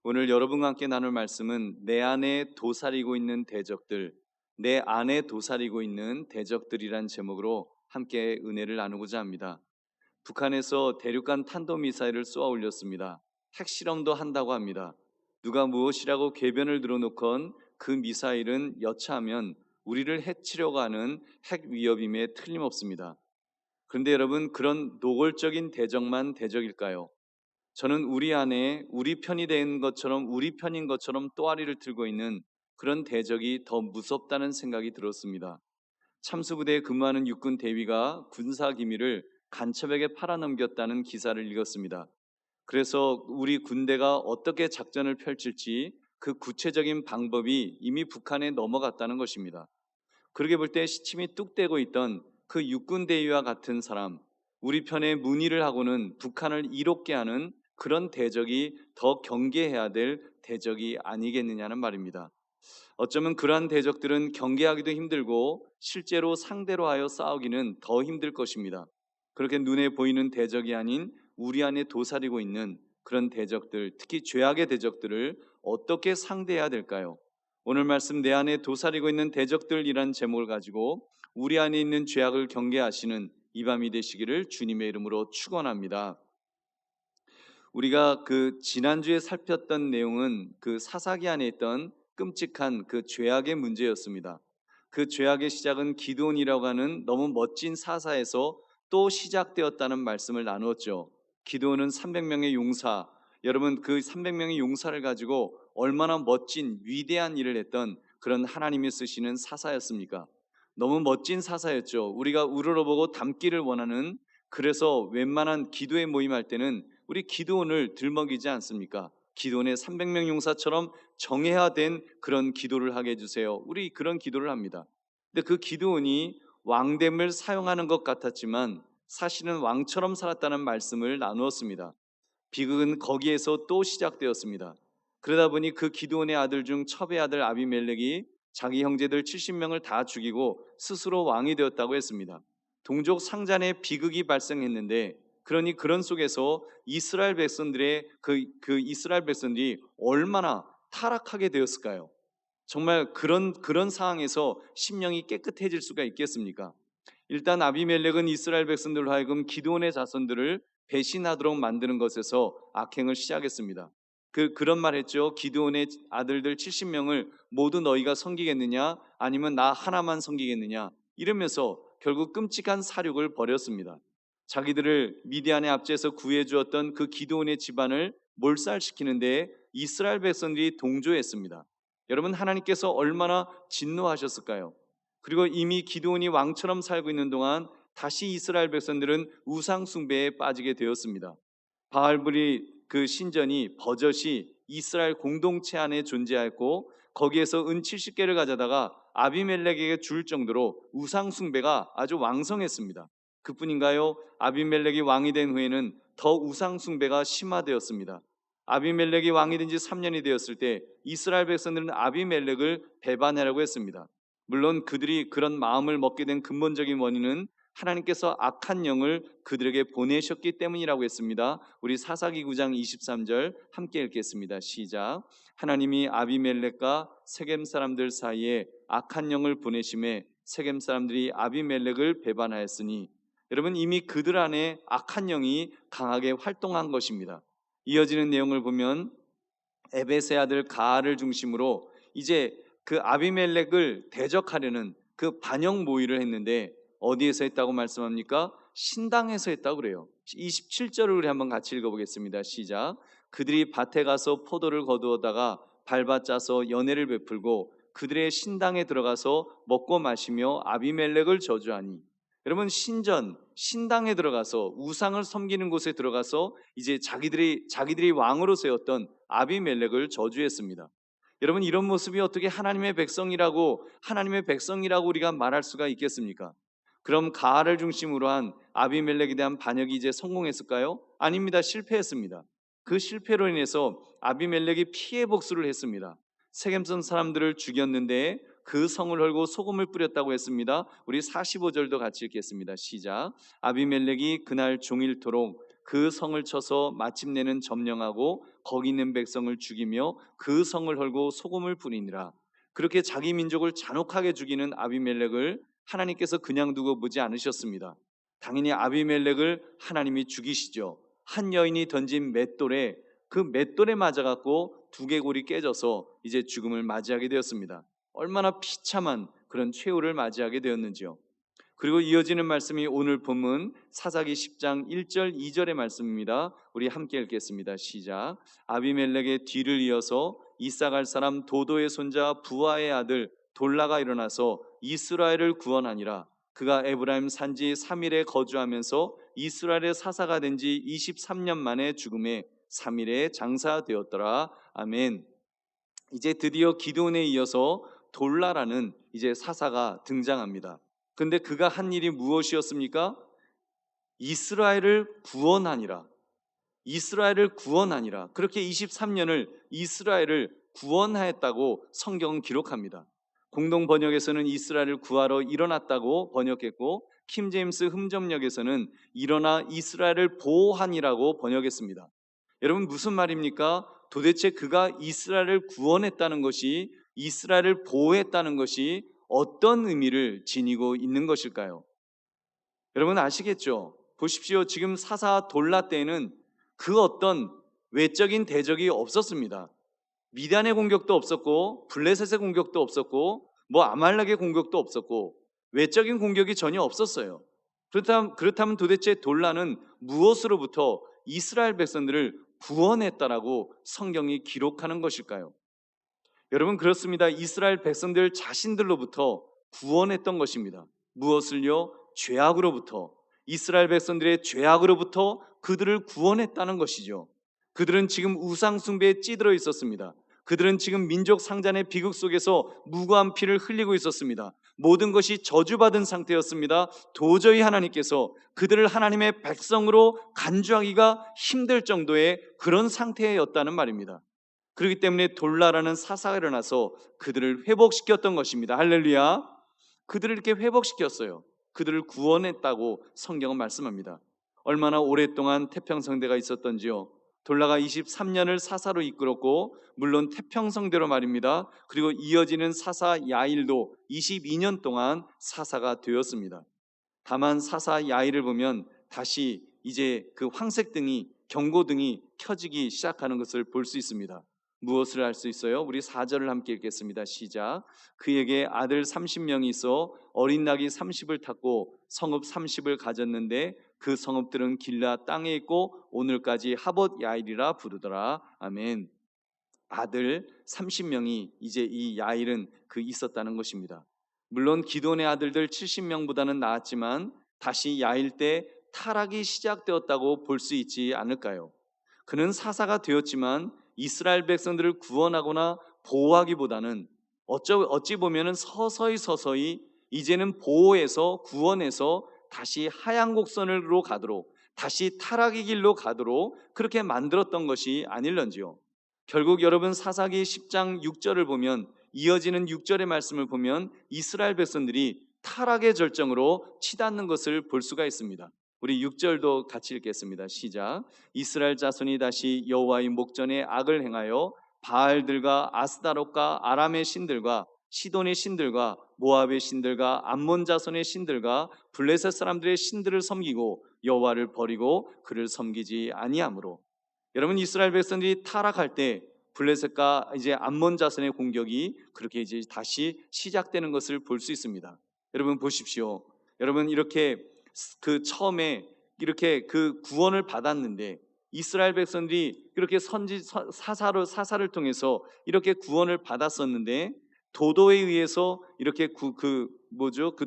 오늘 여러분과 함께 나눌 말씀은 내 안에 도사리고 있는 대적들, 내 안에 도사리고 있는 대적들이란 제목으로 함께 은혜를 나누고자 합니다. 북한에서 대륙간 탄도미사일을 쏘아 올렸습니다. 핵실험도 한다고 합니다. 누가 무엇이라고 궤변을 들어놓건 그 미사일은 여차하면 우리를 해치려고 하는 핵 위협임에 틀림없습니다. 그런데 여러분, 그런 노골적인 대적만 대적일까요? 저는 우리 안에 우리 편이 된 것처럼, 우리 편인 것처럼 또아리를 들고 있는 그런 대적이 더 무섭다는 생각이 들었습니다. 참수부대에 근무하는 육군 대위가 군사 기밀을 간첩에게 팔아넘겼다는 기사를 읽었습니다. 그래서 우리 군대가 어떻게 작전을 펼칠지 그 구체적인 방법이 이미 북한에 넘어갔다는 것입니다. 그렇게 볼 때 시침이 뚝 떼고 있던 그 육군 대위와 같은 사람, 우리 편에 문의를 하고는 북한을 이롭게 하는 그런 대적이 더 경계해야 될 대적이 아니겠느냐는 말입니다. 어쩌면 그러한 대적들은 경계하기도 힘들고 실제로 상대로 하여 싸우기는 더 힘들 것입니다. 그렇게 눈에 보이는 대적이 아닌 우리 안에 도사리고 있는 그런 대적들, 특히 죄악의 대적들을 어떻게 상대해야 될까요? 오늘 말씀 내 안에 도사리고 있는 대적들이란 제목을 가지고 우리 안에 있는 죄악을 경계하시는 이 밤이 되시기를 주님의 이름으로 축원합니다. 우리가 그 지난주에 살폈던 내용은 그 사사기 안에 있던 끔찍한 그 죄악의 문제였습니다. 그 죄악의 시작은 기드온이라고 하는 너무 멋진 사사에서 또 시작되었다는 말씀을 나누었죠. 기드온은 300명의 용사, 여러분 그 300명의 용사를 가지고 얼마나 멋진 위대한 일을 했던 그런 하나님이 쓰시는 사사였습니까? 너무 멋진 사사였죠. 우리가 우러러보고 닮기를 원하는, 그래서 웬만한 기도회 모임할 때는 우리 기도원을 들먹이지 않습니까? 기도원의 300명 용사처럼 정예화된 그런 기도를 하게 해주세요. 우리 그런 기도를 합니다. 근데 그 기도원이 왕됨을 사용하는 것 같았지만 사실은 왕처럼 살았다는 말씀을 나누었습니다. 비극은 거기에서 또 시작되었습니다. 그러다 보니 그 기드온의 아들 중 첩의 아들 아비멜렉이 자기 형제들 70명을 다 죽이고 스스로 왕이 되었다고 했습니다. 동족 상잔의 비극이 발생했는데, 그러니 그런 속에서 이스라엘 백성들의 그 이스라엘 백성들이 얼마나 타락하게 되었을까요? 정말 그런 상황에서 심령이 깨끗해질 수가 있겠습니까? 일단 아비멜렉은 이스라엘 백성들로 하여금 기드온의 자손들을 배신하도록 만드는 것에서 악행을 시작했습니다. 그런 말 했죠. 기드온의 아들들 70명을 모두 너희가 섬기겠느냐, 아니면 나 하나만 섬기겠느냐, 이러면서 결국 끔찍한 사륙을 벌였습니다. 자기들을 미디안의 압제에서 구해 주었던 그 기드온의 집안을 몰살시키는 데 이스라엘 백성들이 동조했습니다. 여러분, 하나님께서 얼마나 진노하셨을까요? 그리고 이미 기드온이 왕처럼 살고 있는 동안 다시 이스라엘 백성들은 우상 숭배에 빠지게 되었습니다. 바알불이 그 신전이 버젓이 이스라엘 공동체 안에 존재했고, 거기에서 은 70개를 가져다가 아비멜렉에게 줄 정도로 우상 숭배가 아주 왕성했습니다. 그뿐인가요? 아비멜렉이 왕이 된 후에는 더 우상 숭배가 심화되었습니다. 아비멜렉이 왕이 된 지 3년이 되었을 때 이스라엘 백성들은 아비멜렉을 배반하려고 했습니다. 물론 그들이 그런 마음을 먹게 된 근본적인 원인은 하나님께서 악한 영을 그들에게 보내셨기 때문이라고 했습니다. 우리 사사기 9장 23절 함께 읽겠습니다. 시작. 하나님이 아비멜렉과 세겜 사람들 사이에 악한 영을 보내심에 세겜 사람들이 아비멜렉을 배반하였으니, 여러분 이미 그들 안에 악한 영이 강하게 활동한 것입니다. 이어지는 내용을 보면 에벳의 아들 가알을 중심으로 이제 그 아비멜렉을 대적하려는 그 반역 모의를 했는데, 어디에서 했다고 말씀합니까? 신당에서 했다고 그래요. 27절을 우리 한번 같이 읽어보겠습니다. 시작. 그들이 밭에 가서 포도를 거두어다가 밟아 짜서 연회를 베풀고 그들의 신당에 들어가서 먹고 마시며 아비멜렉을 저주하니, 여러분 신당에 들어가서 우상을 섬기는 곳에 들어가서 이제 자기들이 왕으로 세웠던 아비멜렉을 저주했습니다. 여러분, 이런 모습이 어떻게 하나님의 백성이라고 우리가 말할 수가 있겠습니까? 그럼 가알을 중심으로 한 아비멜렉에 대한 반역이 이제 성공했을까요? 아닙니다. 실패했습니다. 그 실패로 인해서 아비멜렉이 피해 복수를 했습니다. 세겜성 사람들을 죽였는데 그 성을 헐고 소금을 뿌렸다고 했습니다. 우리 45절도 같이 읽겠습니다. 시작. 아비멜렉이 그날 종일토록 그 성을 쳐서 마침내는 점령하고 거기 있는 백성을 죽이며 그 성을 헐고 소금을 뿌리니라. 그렇게 자기 민족을 잔혹하게 죽이는 아비멜렉을 하나님께서 그냥 두고 보지 않으셨습니다. 당연히 아비멜렉을 하나님이 죽이시죠. 한 여인이 던진 맷돌에 그 맷돌에 맞아갖고 두개골이 깨져서 이제 죽음을 맞이하게 되었습니다. 얼마나 비참한 그런 최후를 맞이하게 되었는지요. 그리고 이어지는 말씀이 오늘 본문 사사기 10장 1절 2절의 말씀입니다. 우리 함께 읽겠습니다. 시작. 아비멜렉의 뒤를 이어서 이사갈 사람 도도의 손자 부하의 아들 돌라가 일어나서 이스라엘을 구원하니라. 그가 에브라임 산지 3일에 거주하면서 이스라엘의 사사가 된 지 23년 만에 죽음에 3일에 장사되었더라. 아멘. 이제 드디어 기드온에 이어서 돌라라는 이제 사사가 등장합니다. 근데 그가 한 일이 무엇이었습니까? 이스라엘을 구원하니라. 이스라엘을 구원하니라. 그렇게 23년을 이스라엘을 구원하였다고 성경은 기록합니다. 공동 번역에서는 이스라엘을 구하러 일어났다고 번역했고 킹제임스 흠접역에서는 일어나 이스라엘을 보호하니라고 번역했습니다. 여러분 무슨 말입니까? 도대체 그가 이스라엘을 구원했다는 것이, 이스라엘을 보호했다는 것이 어떤 의미를 지니고 있는 것일까요? 여러분 아시겠죠? 보십시오. 지금 사사 돌라 때에는 그 어떤 외적인 대적이 없었습니다. 미단의 공격도 없었고 블레셋의 공격도 없었고 뭐 아말렉의 공격도 없었고 외적인 공격이 전혀 없었어요. 그렇다면 도대체 돌라는 무엇으로부터 이스라엘 백성들을 구원했다라고 성경이 기록하는 것일까요? 여러분 그렇습니다. 이스라엘 백성들 자신들로부터 구원했던 것입니다. 무엇을요? 죄악으로부터. 이스라엘 백성들의 죄악으로부터 그들을 구원했다는 것이죠. 그들은 지금 우상 숭배에 찌들어 있었습니다. 그들은 지금 민족 상잔의 비극 속에서 무고한 피를 흘리고 있었습니다. 모든 것이 저주받은 상태였습니다. 도저히 하나님께서 그들을 하나님의 백성으로 간주하기가 힘들 정도의 그런 상태였다는 말입니다. 그렇기 때문에 돌라라는 사사가 일어나서 그들을 회복시켰던 것입니다. 할렐루야. 그들을 이렇게 회복시켰어요. 그들을 구원했다고 성경은 말씀합니다. 얼마나 오랫동안 태평성대가 있었던지요. 돌라가 23년을 사사로 이끌었고 물론 태평성대로 말입니다. 그리고 이어지는 사사 야일도 22년 동안 사사가 되었습니다. 다만 사사 야일을 보면 다시 이제 그 황색등이, 경고등이 켜지기 시작하는 것을 볼 수 있습니다. 무엇을 알 수 있어요? 우리 4절을 함께 읽겠습니다. 시작. 그에게 아들 30명이 있어 어린 낙이 30을 탔고 성읍 30을 가졌는데 그 성읍들은 길라 땅에 있고 오늘까지 하봇 야일이라 부르더라. 아멘. 아들 30명이 이제 이 야일은 그 있었다는 것입니다. 물론 기돈의 아들들 70명보다는 나았지만 다시 야일 때 타락이 시작되었다고 볼 수 있지 않을까요? 그는 사사가 되었지만 이스라엘 백성들을 구원하거나 보호하기보다는 어찌 보면은 서서히 이제는 보호해서 구원해서 다시 하얀 곡선으로 가도록, 다시 타락의 길로 가도록 그렇게 만들었던 것이 아닐런지요. 결국 여러분 사사기 10장 6절을 보면, 이어지는 6절의 말씀을 보면 이스라엘 백성들이 타락의 절정으로 치닫는 것을 볼 수가 있습니다. 우리 6절도 같이 읽겠습니다. 시작. 이스라엘 자손이 다시 여호와의 목전에 악을 행하여 바알들과 아스다롯과 아람의 신들과 시돈의 신들과 모압의 신들과 암몬 자손의 신들과 블레셋 사람들의 신들을 섬기고 여호와를 버리고 그를 섬기지 아니하므로. 여러분 이스라엘 백성들이 타락할 때 블레셋과 이제 암몬 자손의 공격이 그렇게 이제 다시 시작되는 것을 볼 수 있습니다. 여러분 보십시오. 여러분 이렇게 그 처음에 이렇게 그 구원을 받았는데 이스라엘 백성들이 그렇게 사사를 통해서 이렇게 구원을 받았었는데 도도에 의해서 이렇게 그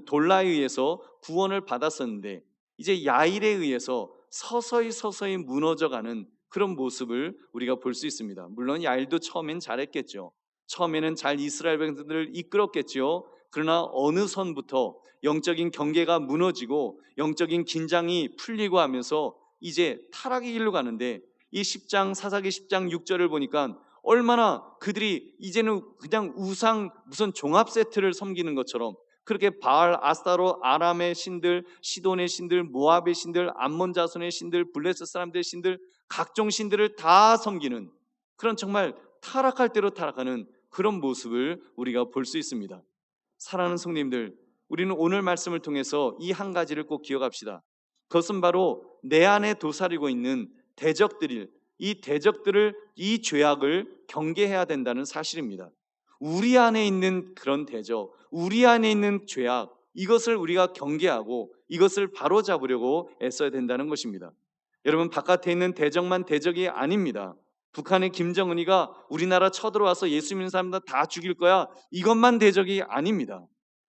돌라에 의해서 구원을 받았었는데 이제 야일에 의해서 서서히 무너져가는 그런 모습을 우리가 볼 수 있습니다. 물론 야일도 처음엔 잘했겠죠. 처음에는 잘 이스라엘 백성들을 이끌었겠죠. 그러나 어느 선부터 영적인 경계가 무너지고 영적인 긴장이 풀리고 하면서 이제 타락의 길로 가는데 이 사사기 10장 6절을 보니까 얼마나 그들이 이제는 그냥 우상 무슨 종합 세트를 섬기는 것처럼 그렇게 바알, 아스타롯, 아람의 신들, 시돈의 신들, 모압의 신들, 암몬 자손의 신들, 블레셋 사람들의 신들, 각종 신들을 다 섬기는 그런 정말 타락할 대로 타락하는 그런 모습을 우리가 볼 수 있습니다. 사랑하는 성도님들, 우리는 오늘 말씀을 통해서 이 한 가지를 꼭 기억합시다. 그것은 바로 내 안에 도사리고 있는 대적들을, 이 대적들을, 이 죄악을 경계해야 된다는 사실입니다. 우리 안에 있는 그런 대적, 우리 안에 있는 죄악, 이것을 우리가 경계하고 이것을 바로잡으려고 애써야 된다는 것입니다. 여러분, 바깥에 있는 대적만 대적이 아닙니다. 북한의 김정은이가 우리나라 쳐들어와서 예수 믿는 사람들 다 죽일 거야, 이것만 대적이 아닙니다.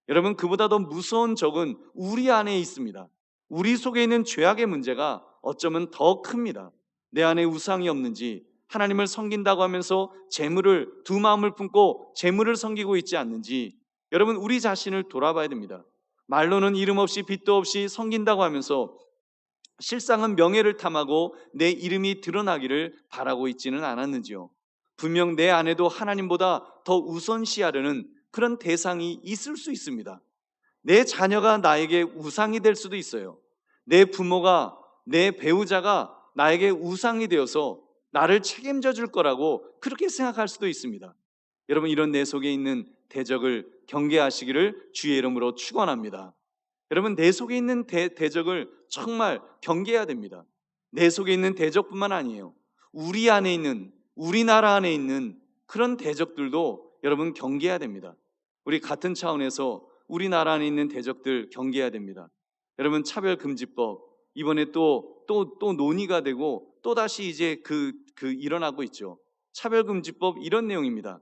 여러분, 그보다 더 무서운 적은 우리 안에 있습니다. 우리 속에 있는 죄악의 문제가 어쩌면 더 큽니다. 내 안에 우상이 없는지, 하나님을 섬긴다고 하면서 재물을, 두 마음을 품고 재물을 섬기고 있지 않는지, 여러분, 우리 자신을 돌아봐야 됩니다. 말로는 이름 없이 빚도 없이 섬긴다고 하면서 실상은 명예를 탐하고 내 이름이 드러나기를 바라고 있지는 않았는지요. 분명 내 안에도 하나님보다 더 우선시하려는 그런 대상이 있을 수 있습니다. 내 자녀가 나에게 우상이 될 수도 있어요. 내 부모가, 내 배우자가 나에게 우상이 되어서 나를 책임져 줄 거라고 그렇게 생각할 수도 있습니다. 여러분, 이런 내 속에 있는 대적을 경계하시기를 주의 이름으로 축원합니다. 여러분, 내 속에 있는 대적을 정말 경계해야 됩니다. 내 속에 있는 대적뿐만 아니에요. 우리 안에 있는, 우리나라 안에 있는 그런 대적들도 여러분 경계해야 됩니다. 우리 같은 차원에서 우리나라 안에 있는 대적들 경계해야 됩니다. 여러분, 차별금지법 이번에 또 논의가 되고 또다시 이제 일어나고 있죠. 차별금지법 이런 내용입니다.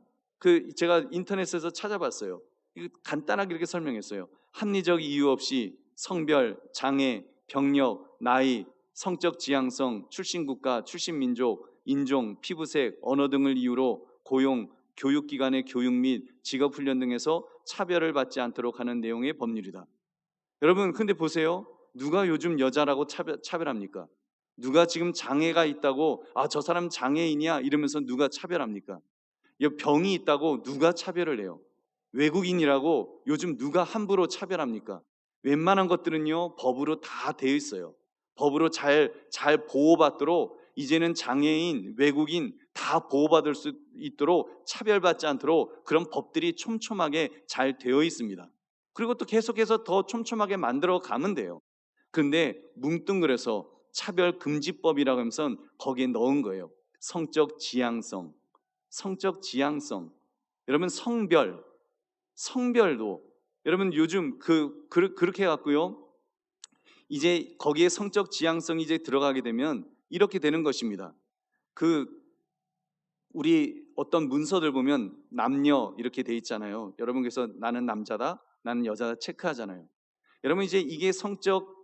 제가 인터넷에서 찾아봤어요. 이거 간단하게 이렇게 설명했어요. 합리적 이유 없이 성별, 장애, 병력, 나이, 성적 지향성, 출신 국가, 출신 민족, 인종, 피부색, 언어 등을 이유로 고용, 교육기관의 교육 및 직업훈련 등에서 차별을 받지 않도록 하는 내용의 법률이다. 여러분, 근데 보세요. 누가 요즘 여자라고 차별합니까? 누가 지금 장애가 있다고 저 사람 장애인이야 이러면서 누가 차별합니까? 병이 있다고 누가 차별을 해요? 외국인이라고 요즘 누가 함부로 차별합니까? 웬만한 것들은요 법으로 다 되어 있어요. 법으로 잘 보호받도록 이제는 장애인, 외국인 다 보호받을 수 있도록, 차별받지 않도록 그런 법들이 촘촘하게 잘 되어 있습니다. 그리고 또 계속해서 더 촘촘하게 만들어 가면 돼요. 그런데 뭉뚱그려서 차별금지법이라고 하면서 거기에 넣은 거예요. 성적 지향성, 여러분, 성별도 여러분 요즘 그렇게 해갖고요, 이제 거기에 성적 지향성이 이제 들어가게 되면 이렇게 되는 것입니다. 우리 어떤 문서들 보면 남녀 이렇게 돼 있잖아요. 여러분, 그래서 나는 남자다, 나는 여자다 체크하잖아요. 여러분, 이제 이게 성적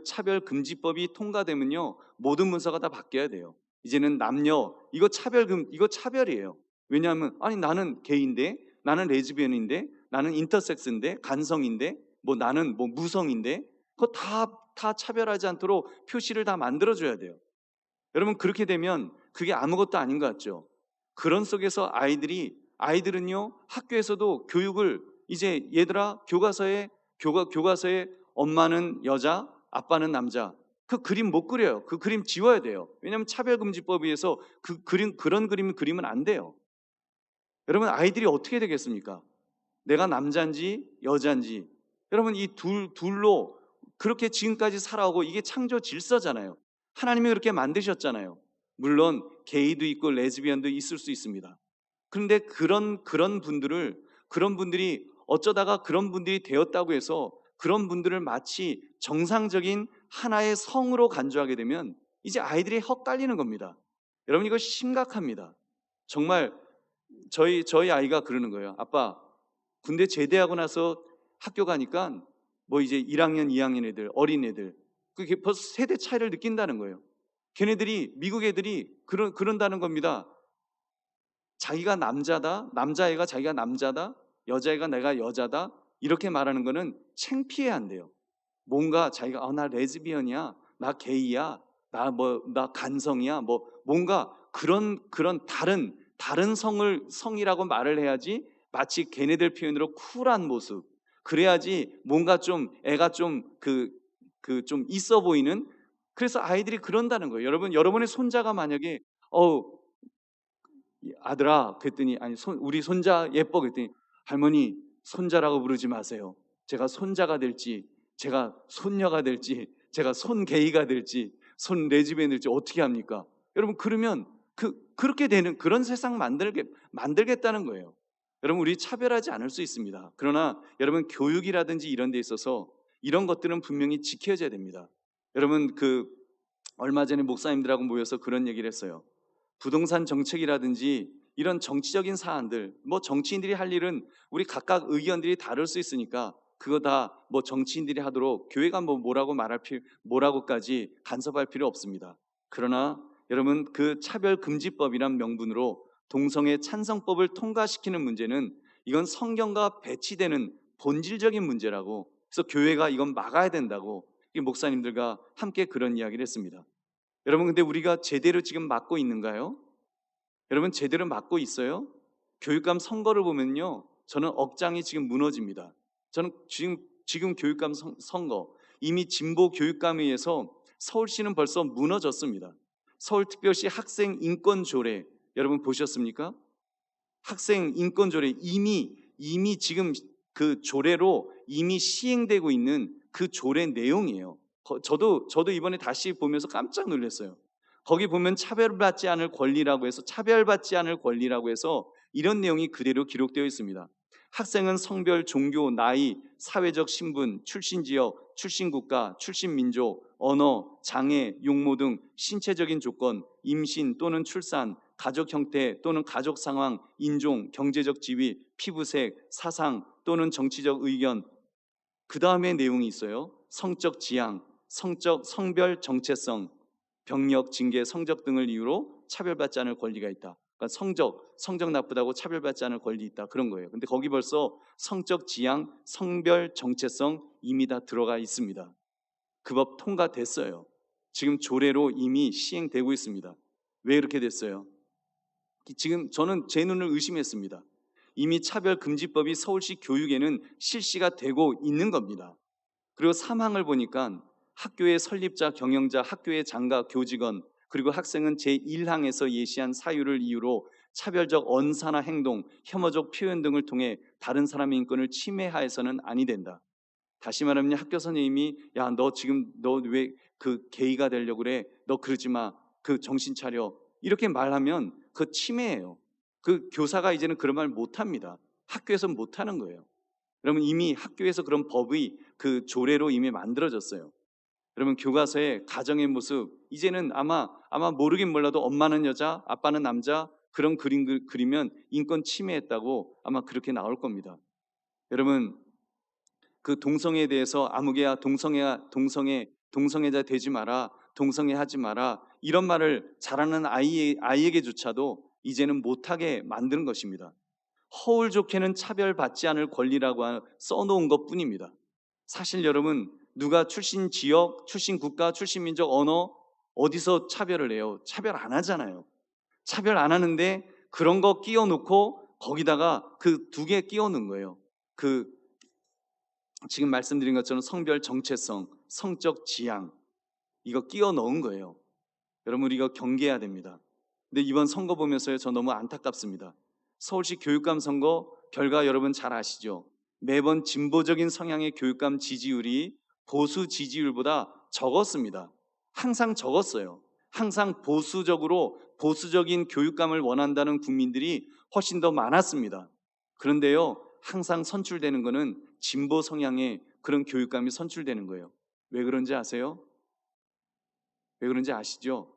차별금지법이 통과되면요 모든 문서가 다 바뀌어야 돼요. 이제는 남녀, 이거 차별이에요. 왜냐하면 나는 게이인데, 나는 레즈비언인데, 나는 인터섹스인데, 간성인데, 나는 무성인데, 그거 다 차별하지 않도록 표시를 다 만들어줘야 돼요. 여러분, 그렇게 되면 그게 아무것도 아닌 것 같죠? 그런 속에서 아이들은요 학교에서도 교육을, 이제 얘들아 교과서에 엄마는 여자, 아빠는 남자, 그 그림 못 그려요. 그 그림 지워야 돼요. 왜냐하면 차별금지법에 의해서 그런 그림을 그리면 안 돼요. 여러분, 아이들이 어떻게 되겠습니까? 내가 남자인지 여자인지, 여러분, 이 둘로 그렇게 지금까지 살아오고, 이게 창조 질서잖아요. 하나님이 그렇게 만드셨잖아요. 물론 게이도 있고 레즈비언도 있을 수 있습니다. 그런데 그런 분들이 어쩌다가 그런 분들이 되었다고 해서 그런 분들을 마치 정상적인 하나의 성으로 간주하게 되면 이제 아이들이 헛갈리는 겁니다. 여러분, 이거 심각합니다. 정말 저희 아이가 그러는 거예요. 아빠, 군대 제대하고 나서 학교 가니까 이제 1학년, 2학년 애들, 어린 애들, 그게 벌써 세대 차이를 느낀다는 거예요. 걔네들이, 미국 애들이 그런다는 겁니다. 자기가 남자다, 남자애가 자기가 남자다, 여자애가 내가 여자다, 이렇게 말하는 거는 창피해야 한대요. 뭔가 자기가 나 레즈비언이야, 나 게이야, 나 간성이야, 뭔가 그런 다른 성이라고 말을 해야지, 마치 걔네들 표현으로 쿨한 모습, 그래야지 뭔가 좀 애가 좀 좀 있어 보이는. 그래서 아이들이 그런다는 거예요. 여러분, 여러분의 손자가 만약에 아들아 그랬더니 아니 우리 손자 예뻐 그랬더니 할머니 손자라고 부르지 마세요. 제가 손자가 될지 제가 손녀가 될지 제가 손게이가 될지 손레즈비언이 될지 어떻게 합니까? 여러분 그러면 그렇게 되는 그런 세상 만들겠다는 거예요. 여러분 우리 차별하지 않을 수 있습니다. 그러나 여러분 교육이라든지 이런 데 있어서 이런 것들은 분명히 지켜져야 됩니다. 여러분 얼마 전에 목사님들하고 모여서 그런 얘기를 했어요. 부동산 정책이라든지 이런 정치적인 사안들, 뭐 정치인들이 할 일은 우리 각각 의견들이 다를 수 있으니까 그거 다 뭐 정치인들이 하도록 교회가 뭐 뭐라고까지 간섭할 필요 없습니다. 그러나 여러분 그 차별금지법이란 명분으로 동성애 찬성법을 통과시키는 문제는 이건 성경과 배치되는 본질적인 문제라고, 그래서 교회가 이건 막아야 된다고 이 목사님들과 함께 그런 이야기를 했습니다. 여러분 근데 우리가 제대로 지금 막고 있는가요? 여러분 제대로 막고 있어요? 교육감 선거를 보면요, 저는 억장이 지금 무너집니다. 저는 지금 교육감 선거 이미 진보 교육감에 의해서 서울시는 벌써 무너졌습니다. 서울특별시 학생 인권 조례 여러분 보셨습니까? 학생 인권 조례 이미 지금 그 조례로 이미 시행되고 있는 그 조례 내용이에요. 저도 이번에 다시 보면서 깜짝 놀랐어요. 거기 보면 차별받지 않을 권리라고 해서 이런 내용이 그대로 기록되어 있습니다. 학생은 성별, 종교, 나이, 사회적 신분, 출신 지역, 출신 국가, 출신 민족, 언어, 장애, 용모 등 신체적인 조건, 임신 또는 출산, 가족 형태 또는 가족 상황, 인종, 경제적 지위, 피부색, 사상 또는 정치적 의견, 그 다음에 내용이 있어요. 성적 지향, 성별 정체성, 병력, 징계, 성적 등을 이유로 차별받지 않을 권리가 있다. 그러니까 성적 나쁘다고 차별받지 않을 권리 있다, 그런 거예요. 근데 거기 벌써 성적 지향, 성별 정체성 이미 다 들어가 있습니다. 그 법 통과됐어요. 지금 조례로 이미 시행되고 있습니다. 왜 이렇게 됐어요? 지금 저는 제 눈을 의심했습니다. 이미 차별금지법이 서울시 교육에는 실시가 되고 있는 겁니다. 그리고 3항을 보니까 학교의 설립자, 경영자, 학교의 장가, 교직원, 그리고 학생은 제1항에서 예시한 사유를 이유로 차별적 언사나 행동, 혐오적 표현 등을 통해 다른 사람의 인권을 침해하여서는 아니 된다. 다시 말하면 학교 선생님이 야, 너 왜 그 게이가 되려고 그래? 너 그러지 마. 그 정신 차려. 이렇게 말하면 그 침해예요. 그 교사가 이제는 그런 말 못합니다. 학교에서 못하는 거예요. 여러분 이미 학교에서 그런 법의 그 조례로 이미 만들어졌어요. 여러분 교과서에 가정의 모습 이제는 아마 모르긴 몰라도 엄마는 여자, 아빠는 남자 그런 그림 그리면 인권 침해했다고 아마 그렇게 나올 겁니다. 여러분 그 동성애에 대해서 아무개야 동성애자 되지 마라, 동성애하지 마라 이런 말을 잘하는 아이에게조차도 이제는 못하게 만드는 것입니다. 허울 좋게는 차별받지 않을 권리라고 써놓은 것뿐입니다. 사실 여러분 누가 출신 지역, 출신 국가, 출신 민족, 언어 어디서 차별을 해요? 차별 안 하잖아요. 차별 안 하는데 그런 거 끼워놓고 거기다가 그 두 개 끼워놓은 거예요. 지금 말씀드린 것처럼 성별 정체성, 성적 지향 이거 끼워 넣은 거예요. 여러분 우리가 경계해야 됩니다. 근데 이번 선거 보면서요 저 너무 안타깝습니다. 서울시 교육감 선거 결과 여러분 잘 아시죠? 매번 진보적인 성향의 교육감 지지율이 보수 지지율보다 적었습니다. 항상 적었어요. 항상 보수적인 교육감을 원한다는 국민들이 훨씬 더 많았습니다. 그런데요 항상 선출되는 것은 진보 성향의 그런 교육감이 선출되는 거예요. 왜 그런지 아세요? 왜 그런지 아시죠?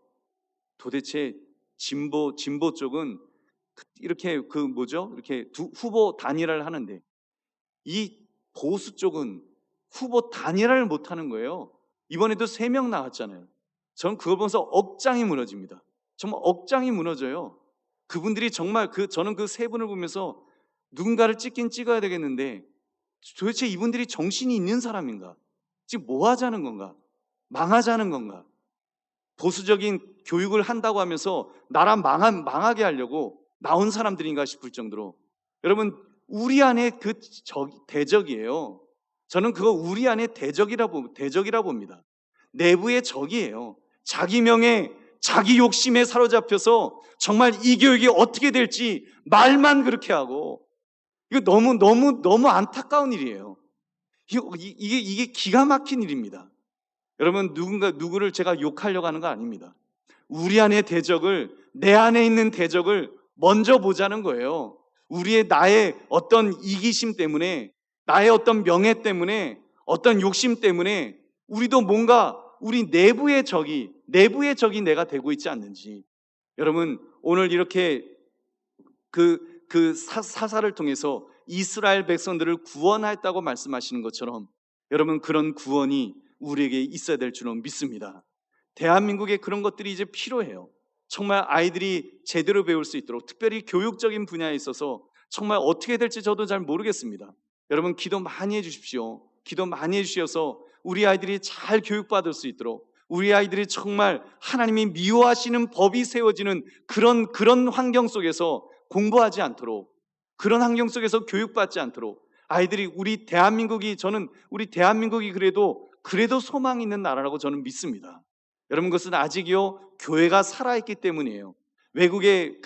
도대체 진보 쪽은 이렇게 이렇게 후보 단일화를 하는데 이 보수 쪽은 후보 단일화를 못 하는 거예요. 이번에도 3명 나왔잖아요. 저는 그걸 보면서 억장이 무너집니다. 정말 억장이 무너져요. 그분들이 정말 저는 그 3분을 보면서 누군가를 찍긴 찍어야 되겠는데 도대체 이분들이 정신이 있는 사람인가? 지금 뭐 하자는 건가? 망하자는 건가? 보수적인 교육을 한다고 하면서 나라 망하게 하려고 나온 사람들인가 싶을 정도로 여러분 우리 안에 대적이에요. 저는 그거 우리 안에 대적이라 봅니다. 내부의 적이에요. 자기 명예, 자기 욕심에 사로잡혀서 정말 이 교육이 어떻게 될지 말만 그렇게 하고, 이거 너무 안타까운 일이에요. 이게 기가 막힌 일입니다. 여러분, 누구를 제가 욕하려고 하는 거 아닙니다. 우리 안의 대적을, 내 안에 있는 대적을 먼저 보자는 거예요. 나의 어떤 이기심 때문에, 나의 어떤 명예 때문에, 어떤 욕심 때문에 우리도 뭔가 우리 내부의 적이 내가 되고 있지 않는지. 여러분, 오늘 이렇게 사사를 통해서 이스라엘 백성들을 구원하였다고 말씀하시는 것처럼, 여러분, 그런 구원이 우리에게 있어야 될 줄은 믿습니다. 대한민국에 그런 것들이 이제 필요해요. 정말 아이들이 제대로 배울 수 있도록, 특별히 교육적인 분야에 있어서 정말 어떻게 될지 저도 잘 모르겠습니다. 여러분, 기도 많이 해주십시오. 기도 많이 해주셔서 우리 아이들이 잘 교육받을 수 있도록, 우리 아이들이 정말 하나님이 미워하시는 법이 세워지는 그런 환경 속에서 공부하지 않도록, 그런 환경 속에서 교육받지 않도록, 아이들이 저는 우리 대한민국이 그래도 소망이 있는 나라라고 저는 믿습니다. 여러분, 그것은 아직요 교회가 살아있기 때문이에요. 외국의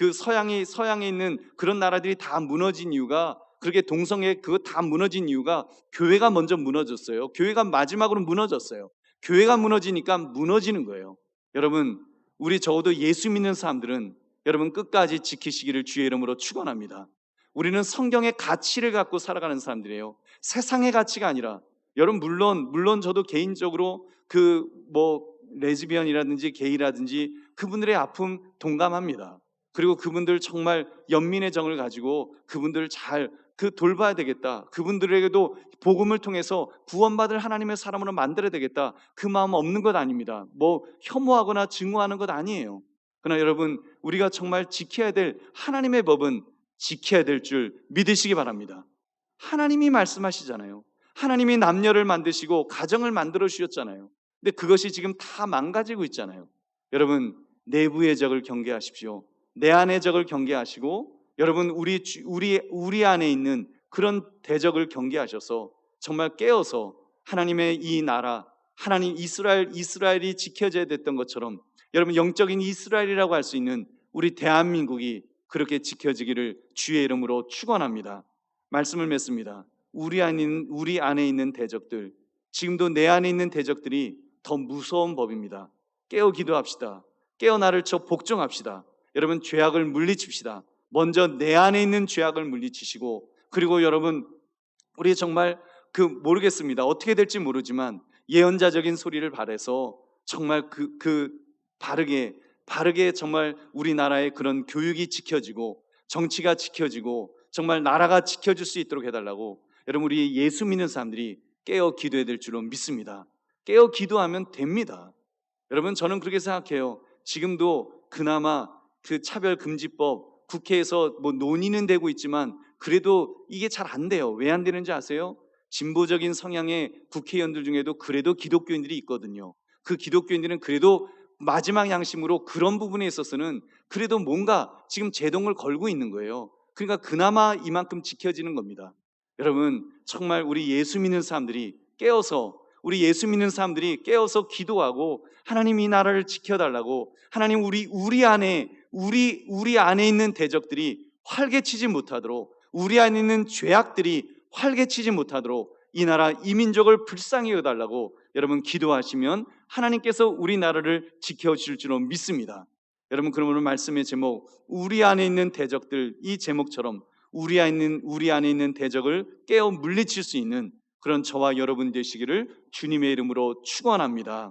서양에 있는 그런 나라들이 다 무너진 이유가, 그렇게 동성애 그거 다 무너진 이유가 교회가 먼저 무너졌어요. 교회가 마지막으로 무너졌어요. 교회가 무너지니까 무너지는 거예요. 여러분, 우리 적어도 예수 믿는 사람들은 여러분 끝까지 지키시기를 주의 이름으로 축원합니다. 우리는 성경의 가치를 갖고 살아가는 사람들이에요. 세상의 가치가 아니라. 여러분, 물론 저도 개인적으로 레즈비언이라든지 게이라든지 그분들의 아픔 동감합니다. 그리고 그분들 정말 연민의 정을 가지고 그분들을 잘 돌봐야 되겠다. 그분들에게도 복음을 통해서 구원받을 하나님의 사람으로 만들어야 되겠다. 그 마음 없는 것 아닙니다. 혐오하거나 증오하는 것 아니에요. 그러나 여러분, 우리가 정말 지켜야 될 하나님의 법은 지켜야 될 줄 믿으시기 바랍니다. 하나님이 말씀하시잖아요. 하나님이 남녀를 만드시고 가정을 만들어 주셨잖아요. 근데 그것이 지금 다 망가지고 있잖아요. 여러분, 내부의 적을 경계하십시오. 내 안의 적을 경계하시고, 여러분, 우리 안에 있는 그런 대적을 경계하셔서 정말 깨어서 하나님의 이 나라, 하나님 이스라엘이 지켜져야 됐던 것처럼, 여러분, 영적인 이스라엘이라고 할 수 있는 우리 대한민국이 그렇게 지켜지기를 주의 이름으로 축원합니다. 말씀을 맺습니다. 우리 안에 있는 대적들, 지금도 내 안에 있는 대적들이 더 무서운 법입니다. 깨어 기도합시다. 깨어 나를 쳐 복종합시다. 여러분, 죄악을 물리칩시다. 먼저 내 안에 있는 죄악을 물리치시고, 그리고 여러분, 우리 정말 모르겠습니다. 어떻게 될지 모르지만 예언자적인 소리를 발해서 정말 바르게 정말 우리나라의 그런 교육이 지켜지고 정치가 지켜지고 정말 나라가 지켜질 수 있도록 해달라고, 여러분, 우리 예수 믿는 사람들이 깨어 기도해야 될 줄로 믿습니다. 깨어 기도하면 됩니다. 여러분, 저는 그렇게 생각해요. 지금도 그나마 차별금지법 국회에서 논의는 되고 있지만 그래도 이게 잘 안 돼요. 왜 안 되는지 아세요? 진보적인 성향의 국회의원들 중에도 그래도 기독교인들이 있거든요. 그 기독교인들은 그래도 마지막 양심으로 그런 부분에 있어서는 그래도 뭔가 지금 제동을 걸고 있는 거예요. 그러니까 그나마 이만큼 지켜지는 겁니다. 여러분, 정말 우리 예수 믿는 사람들이 깨어서 기도하고 하나님 이 나라를 지켜달라고, 하나님 우리 안에 있는 대적들이 활개치지 못하도록, 우리 안에 있는 죄악들이 활개치지 못하도록 이 나라 이 민족을 불쌍히 여달라고 여러분 기도하시면 하나님께서 우리 나라를 지켜주실 줄로 믿습니다. 여러분, 그러므로 말씀의 제목, 우리 안에 있는 대적들, 이 제목처럼 우리 안에 있는 대적을 깨어 물리칠 수 있는 그런 저와 여러분 되시기를 주님의 이름으로 축원합니다.